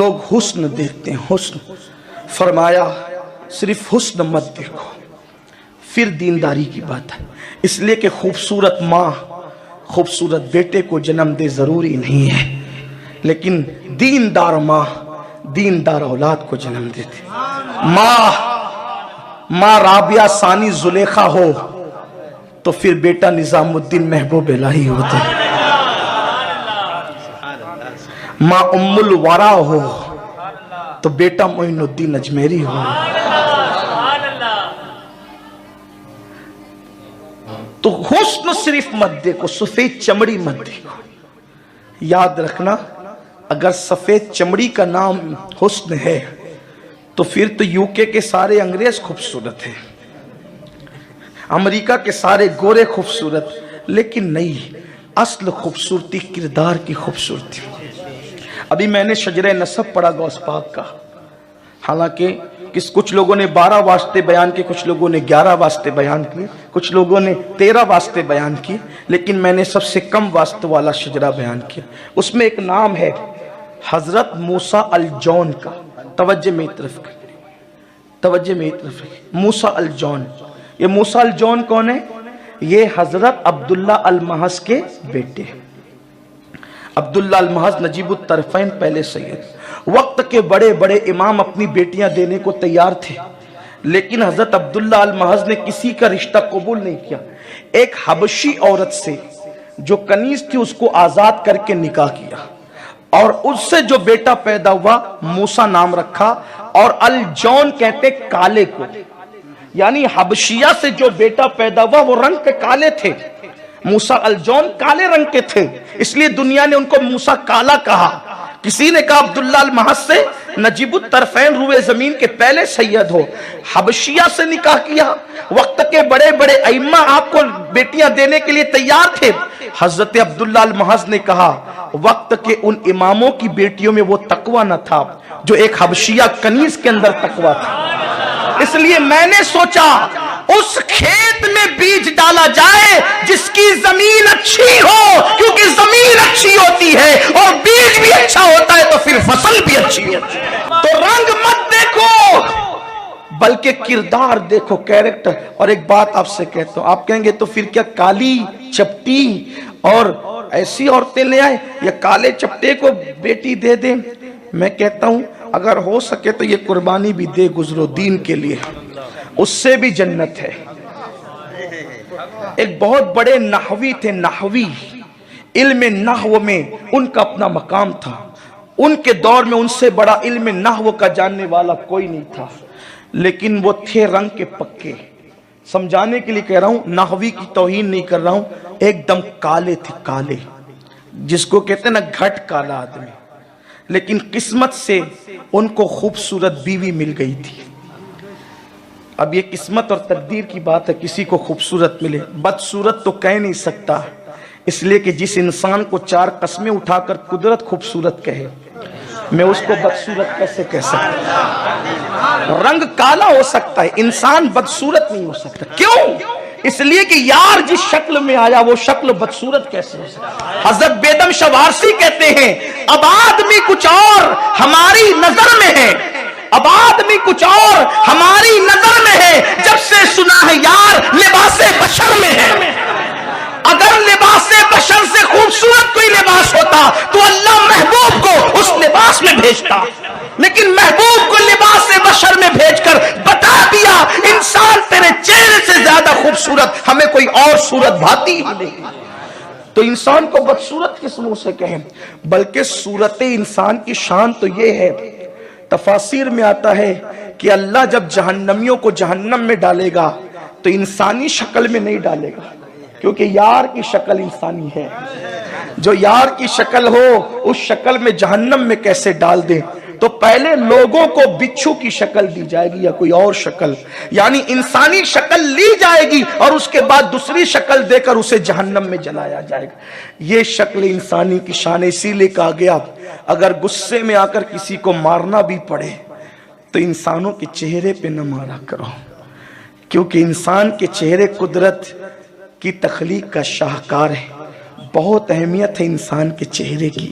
لوگ حسن دیکھتے ہیں، حسن، فرمایا صرف حسن مت دیکھو، پھر دینداری کی بات ہے، اس لیے کہ خوبصورت ماں خوبصورت بیٹے کو جنم دے ضروری نہیں ہے، لیکن دیندار ماں دیندار اولاد کو جنم دیتی۔ ماں رابعہ ثانی زلیخا ہو تو پھر بیٹا نظام الدین محبوب الہی ہوتا ہے، ماں ام الورا ہو تو بیٹا معین الدین اجمیری ہو۔ تو حسن صرف مت دیکھو، سفید چمڑی مت دیکھو۔ یاد رکھنا اگر سفید چمڑی کا نام حسن ہے تو پھر تو UK کے سارے انگریز خوبصورت ہیں، امریکہ کے سارے گورے خوبصورت، لیکن نہیں، اصل خوبصورتی کردار کی خوبصورتی۔ ابھی میں نے شجرہ نسب پڑھا غوث پاک کا، حالانکہ کچھ لوگوں نے 12 واسطے بیان کیے، کچھ لوگوں نے 11 واسطے بیان کیے، کچھ لوگوں نے 13 واسطے بیان کیے، لیکن میں نے سب سے کم واسطے والا شجرہ بیان کیا۔ اس میں ایک نام ہے حضرت موسیٰ الجون کا، توجہ میری طرف کریں، توجہ میری طرف کریں، موسیٰ الجون۔ یہ موسیٰ الجون کون ہے؟ یہ حضرت عبداللہ المحض کے بیٹے، عبداللہ المحض نجیب الطرفین پہلے سید۔ وقت کے بڑے بڑے امام اپنی بیٹیاں دینے کو تیار تھے، لیکن حضرت عبداللہ المحض نے کسی کا رشتہ قبول نہیں کیا۔ ایک حبشی عورت سے جو کنیز تھی اس کو آزاد کر کے نکاح کیا، اور اس سے جو بیٹا پیدا ہوا موسیٰ نام رکھا، اور الجون کہتے کالے کو، یعنی حبشیہ سے جو بیٹا پیدا ہوا وہ رنگ کے کالے تھے، موسیٰ الجون کالے رنگ کے تھے، اس لیے دنیا نے ان کو موسیٰ کالا کہا۔ کسی نے کہا عبداللہ المحض سے نجیب الطرفین روئے زمین کے پہلے سید ہو، حبشیہ سے نکاح کیا۔ وقت کے بڑے بڑے ائمہ آپ کو بیٹیاں دینے کے لیے تیار تھے، حضرت عبداللہ المحض نے کہا وقت کے ان اماموں کی بیٹیوں میں وہ تقوی نہ تھا جو ایک حبشیہ کنیز کے اندر تقوی تھا، اس لیے میں نے سوچا اس کھیت میں بیج ڈالا جائے جس کی زمین اچھی ہو، کیونکہ زمین اچھی ہوتی ہے اور بیج بھی اچھا ہوتا ہے تو پھر فصل بھی اچھی ہوتی ہے۔ تو رنگ مت دیکھو بلکہ کردار دیکھو، کیریکٹر۔ اور ایک بات آپ سے کہتا ہوں، آپ کہیں گے تو پھر کیا کالی چپٹی اور ایسی عورتیں لے آئے یا کالے چپٹے کو بیٹی دے دیں؟ میں کہتا ہوں اگر ہو سکے تو یہ قربانی بھی دے گزرو دین کے لیے، اس سے بھی جنت ہے۔ ایک بہت بڑے نحوی تھے، نحوی، علم نحو میں ان کا اپنا مقام تھا، ان کے دور میں ان سے بڑا علم نحو کا جاننے والا کوئی نہیں تھا، لیکن وہ تھے رنگ کے پکے۔ سمجھانے کے لیے کہہ رہا ہوں، نحوی کی توہین نہیں کر رہا ہوں، ایک دم کالے تھے، کالے، جس کو کہتے ہیں نا گھٹ کالا آدمی، لیکن قسمت سے ان کو خوبصورت بیوی مل گئی تھی۔ اب یہ قسمت اور تقدیر کی بات ہے، کسی کو خوبصورت ملے، بدصورت تو کہہ نہیں سکتا، اس لیے کہ جس انسان کو 4 قسمیں اٹھا کر قدرت خوبصورت کہے، میں اس کو بدصورت کیسے کہہ سکتا؟ رنگ کالا ہو سکتا ہے، انسان بدصورت نہیں ہو سکتا۔ کیوں؟ اس لیے کہ یار جس شکل میں آیا وہ شکل بدصورت کیسے ہو سکتا؟ حضرت بیدم شوارسی کہتے ہیں اب آدمی کچھ اور ہماری نظر میں ہے، اب آدمی کچھ اور ہماری نظر میں ہے، جب سے سنا ہے یار لباس بشر میں ہے۔ اگر لباس بشر سے خوبصورت کوئی لباس ہوتا تو اللہ محبوب کو اس لباس میں بھیجتا، لیکن محبوب کو لباس بشر میں بھیج کر بتا دیا انسان تیرے چہرے سے زیادہ خوبصورت ہمیں کوئی اور صورت بھاتی ہی نہیں۔ تو انسان کو بدصورت کس منہ سے کہیں؟ بلکہ صورت انسان کی شان تو یہ ہے، تفاسیر میں آتا ہے کہ اللہ جب جہنمیوں کو جہنم میں ڈالے گا تو انسانی شکل میں نہیں ڈالے گا، کیونکہ یار کی شکل انسانی ہے، جو یار کی شکل ہو اس شکل میں جہنم میں کیسے ڈال دے؟ تو پہلے لوگوں کو بچھو کی شکل دی جائے گی یا کوئی اور شکل، یعنی انسانی شکل لی جائے گی اور اس کے بعد دوسری شکل دے کر اسے جہنم میں جلایا جائے گا۔ یہ شکل انسانی کی شان، اسی لیے کہا گیا اگر غصے میں آ کر کسی کو مارنا بھی پڑے تو انسانوں کے چہرے پہ نہ مارا کرو، کیونکہ انسان کے چہرے قدرت کی تخلیق کا شاہکار ہے، بہت اہمیت ہے انسان کے چہرے کی۔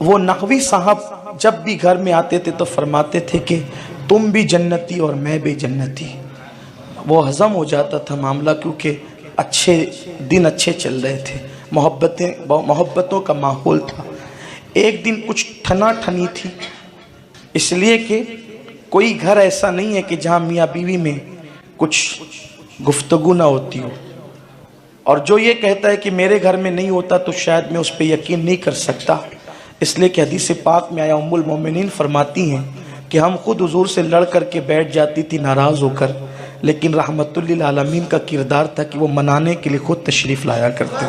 وہ نحوی صاحب جب بھی گھر میں آتے تھے تو فرماتے تھے کہ تم بھی جنتی اور میں بھی جنتی. وہ ہضم ہو جاتا تھا معاملہ، کیونکہ اچھے دن اچھے چل رہے تھے، محبتوں کا ماحول تھا. ایک دن کچھ ٹھنا ٹھنی تھی، اس لیے کہ کوئی گھر ایسا نہیں ہے کہ جہاں میاں بیوی میں کچھ گفتگو نہ ہوتی ہو. اور جو یہ کہتا ہے کہ میرے گھر میں نہیں ہوتا تو شاید میں اس پہ یقین نہیں کر سکتا. اس لیے کہ حدیث پاک میں آیا ام المومنین فرماتی ہیں کہ ہم خود حضور سے لڑ کر کے بیٹھ جاتی تھی ناراض ہو کر، لیکن رحمت للعالمین کا کردار تھا کہ وہ منانے کے لیے خود تشریف لایا کرتے.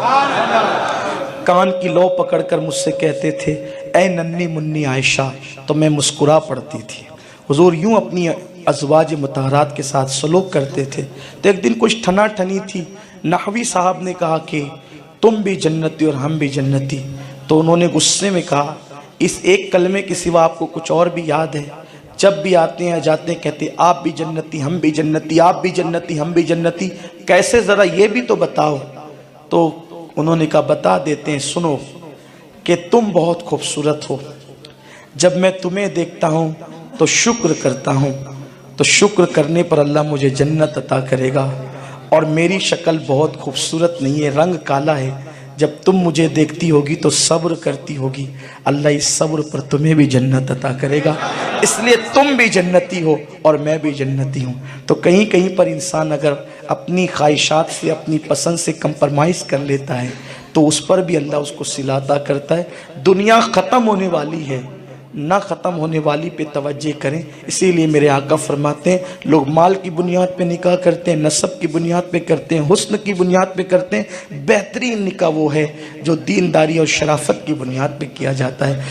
کان کی لو پکڑ کر مجھ سے کہتے تھے اے ننی منی عائشہ، تو میں مسکرا پڑتی تھی. حضور یوں اپنی ازواج مطہرات کے ساتھ سلوک کرتے تھے. تو ایک دن کچھ ٹھنا ٹھنی تھی، نحوی صاحب نے کہا کہ تم بھی جنتی اور ہم بھی جنتی. تو انہوں نے غصے میں کہا اس ایک کلمے کے سوا آپ کو کچھ اور بھی یاد ہے؟ جب بھی آتے ہیں جاتے ہیں کہتے آپ بھی جنتی ہم بھی جنتی، آپ بھی جنتی ہم بھی جنتی، کیسے ذرا یہ بھی تو بتاؤ. تو انہوں نے کہا بتا دیتے ہیں، سنو کہ تم بہت خوبصورت ہو. جب میں تمہیں دیکھتا ہوں تو شکر کرتا ہوں، تو شکر کرنے پر اللہ مجھے جنت عطا کرے گا. اور میری شکل بہت خوبصورت نہیں ہے، رنگ کالا ہے. جب تم مجھے دیکھتی ہوگی تو صبر کرتی ہوگی، اللہ اس صبر پر تمہیں بھی جنت عطا کرے گا. اس لیے تم بھی جنتی ہو اور میں بھی جنتی ہوں. تو کہیں کہیں پر انسان اگر اپنی خواہشات سے اپنی پسند سے کمپرمائز کر لیتا ہے تو اس پر بھی اللہ اس کو صلہ عطا کرتا ہے. دنیا ختم ہونے والی ہے، نہ ختم ہونے والی پہ توجہ کریں. اسی لیے میرے آقا فرماتے ہیں لوگ مال کی بنیاد پہ نکاح کرتے ہیں، نسب کی بنیاد پہ کرتے ہیں، حسن کی بنیاد پہ کرتے ہیں. بہترین نکاح وہ ہے جو دینداری اور شرافت کی بنیاد پہ کیا جاتا ہے.